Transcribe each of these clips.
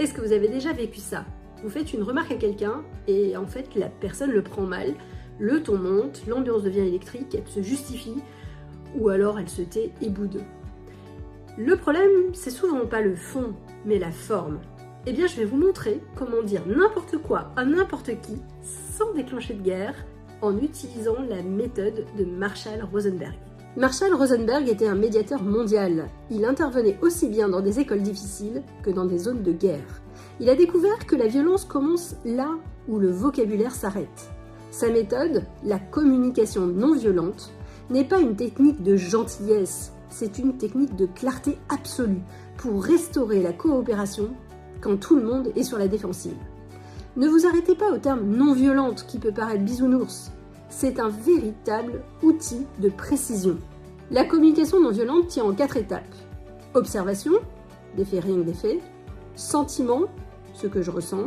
Est-ce que vous avez déjà vécu ça? Vous faites une remarque à quelqu'un et en fait la personne le prend mal, le ton monte, l'ambiance devient électrique, elle se justifie ou alors elle se tait et boude. Le problème, c'est souvent pas le fond, mais la forme. Eh bien, je vais vous montrer comment dire n'importe quoi à n'importe qui sans déclencher de guerre en utilisant la méthode de Marshall Rosenberg. Marshall Rosenberg était un médiateur mondial. Il intervenait aussi bien dans des écoles difficiles que dans des zones de guerre. Il a découvert que la violence commence là où le vocabulaire s'arrête. Sa méthode, la communication non violente, n'est pas une technique de gentillesse, c'est une technique de clarté absolue pour restaurer la coopération quand tout le monde est sur la défensive. Ne vous arrêtez pas au terme non violente qui peut paraître bisounours. C'est un véritable outil de précision. La communication non violente tient en 4 étapes. Observation, des faits rien que des faits. Sentiment, ce que je ressens.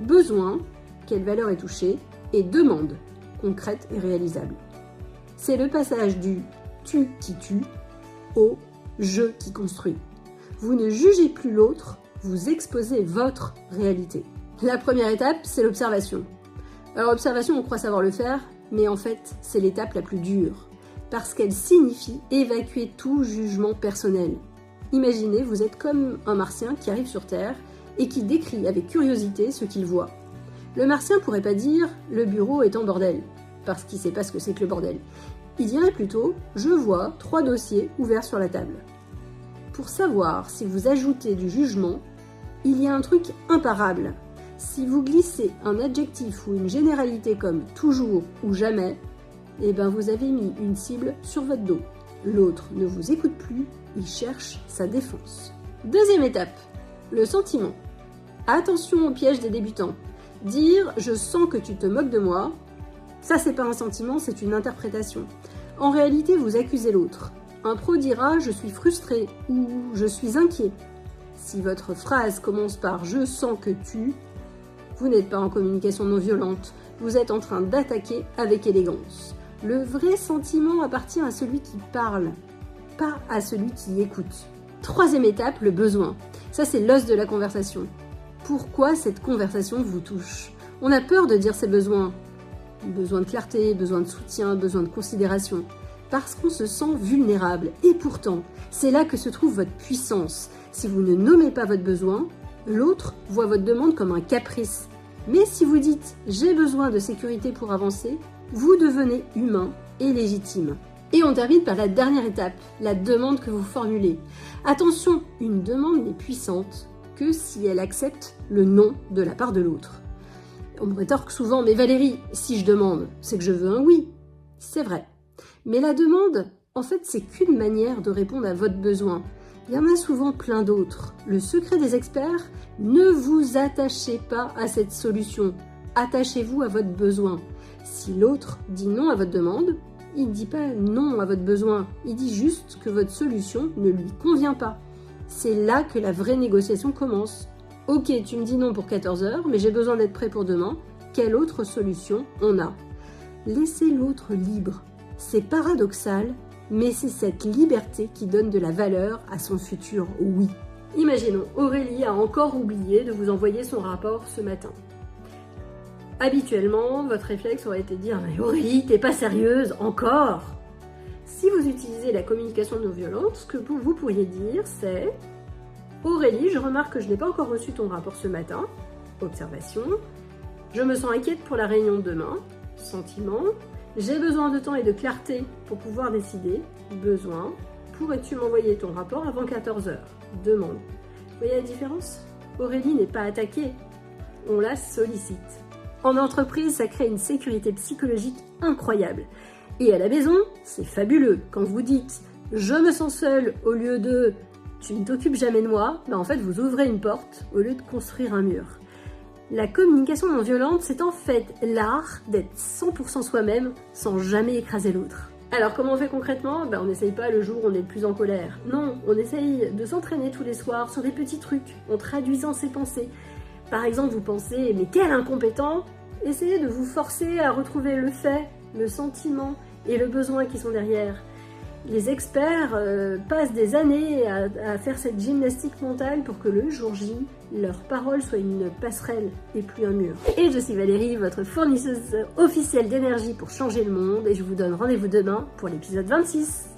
Besoin, quelle valeur est touchée. Et demande, concrète et réalisable. C'est le passage du « tu qui tue » au « je qui construit ». Vous ne jugez plus l'autre, vous exposez votre réalité. La première étape, c'est l'observation. Alors observation, on croit savoir le faire, mais en fait, c'est l'étape la plus dure, parce qu'elle signifie évacuer tout jugement personnel. Imaginez, vous êtes comme un martien qui arrive sur Terre et qui décrit avec curiosité ce qu'il voit. Le martien pourrait pas dire « le bureau est en bordel », parce qu'il sait pas ce que c'est que le bordel. Il dirait plutôt « je vois 3 dossiers ouverts sur la table ». Pour savoir si vous ajoutez du jugement, il y a un truc imparable. Si vous glissez un adjectif ou une généralité comme « toujours » ou « jamais », eh ben vous avez mis une cible sur votre dos. L'autre ne vous écoute plus, il cherche sa défense. Deuxième étape, le sentiment. Attention au piège des débutants. Dire « je sens que tu te moques de moi », ça c'est pas un sentiment, c'est une interprétation. En réalité, vous accusez l'autre. Un pro dira « je suis frustré » ou « je suis inquiet ». Si votre phrase commence par « je sens que tu », vous n'êtes pas en communication non violente, vous êtes en train d'attaquer avec élégance. Le vrai sentiment appartient à celui qui parle, pas à celui qui écoute. Troisième étape, le besoin. Ça c'est l'os de la conversation. Pourquoi cette conversation vous touche? On a peur de dire ses besoins. Besoin de clarté, besoin de soutien, besoin de considération. Parce qu'on se sent vulnérable. Et pourtant, c'est là que se trouve votre puissance. Si vous ne nommez pas votre besoin, l'autre voit votre demande comme un caprice. Mais si vous dites « j'ai besoin de sécurité pour avancer », vous devenez humain et légitime. Et on termine par la dernière étape, la demande que vous formulez. Attention, une demande n'est puissante que si elle accepte le non de la part de l'autre. On me rétorque souvent « mais Valérie, si je demande, c'est que je veux un oui ». C'est vrai. Mais la demande, en fait, c'est qu'une manière de répondre à votre besoin. Il y en a souvent plein d'autres. Le secret des experts, ne vous attachez pas à cette solution. Attachez-vous à votre besoin. Si l'autre dit non à votre demande, il ne dit pas non à votre besoin. Il dit juste que votre solution ne lui convient pas. C'est là que la vraie négociation commence. Ok, tu me dis non pour 14h, mais j'ai besoin d'être prêt pour demain. Quelle autre solution on a? Laissez l'autre libre. C'est paradoxal, mais c'est cette liberté qui donne de la valeur à son futur oui. Imaginons, Aurélie a encore oublié de vous envoyer son rapport ce matin. Habituellement, votre réflexe aurait été de dire « mais Aurélie, t'es pas sérieuse, encore ?» Si vous utilisez la communication non violente, ce que vous pourriez dire c'est « Aurélie, je remarque que je n'ai pas encore reçu ton rapport ce matin. » Observation. « Je me sens inquiète pour la réunion de demain. » Sentiment. « J'ai besoin de temps et de clarté pour pouvoir décider. » Besoin. « Pourrais-tu m'envoyer ton rapport avant 14h ?» Demande. Vous voyez la différence? Aurélie n'est pas attaquée, on la sollicite. En entreprise, ça crée une sécurité psychologique incroyable. Et à la maison, c'est fabuleux. Quand vous dites « je me sens seule » au lieu de « tu ne t'occupes jamais de moi », ben en fait vous ouvrez une porte au lieu de construire un mur. La communication non violente, c'est en fait l'art d'être 100% soi-même sans jamais écraser l'autre. Alors comment on fait concrètement? On n'essaye pas le jour où on est le plus en colère. Non, on essaye de s'entraîner tous les soirs sur des petits trucs, en traduisant ses pensées. Par exemple, vous pensez « mais quel incompétent !» Essayez de vous forcer à retrouver le fait, le sentiment et le besoin qui sont derrière. Les experts passent des années à faire cette gymnastique mentale pour que le jour J, leur parole soit une passerelle et plus un mur. Et je suis Valérie, votre fournisseuse officielle d'énergie pour changer le monde, et je vous donne rendez-vous demain pour l'épisode 26.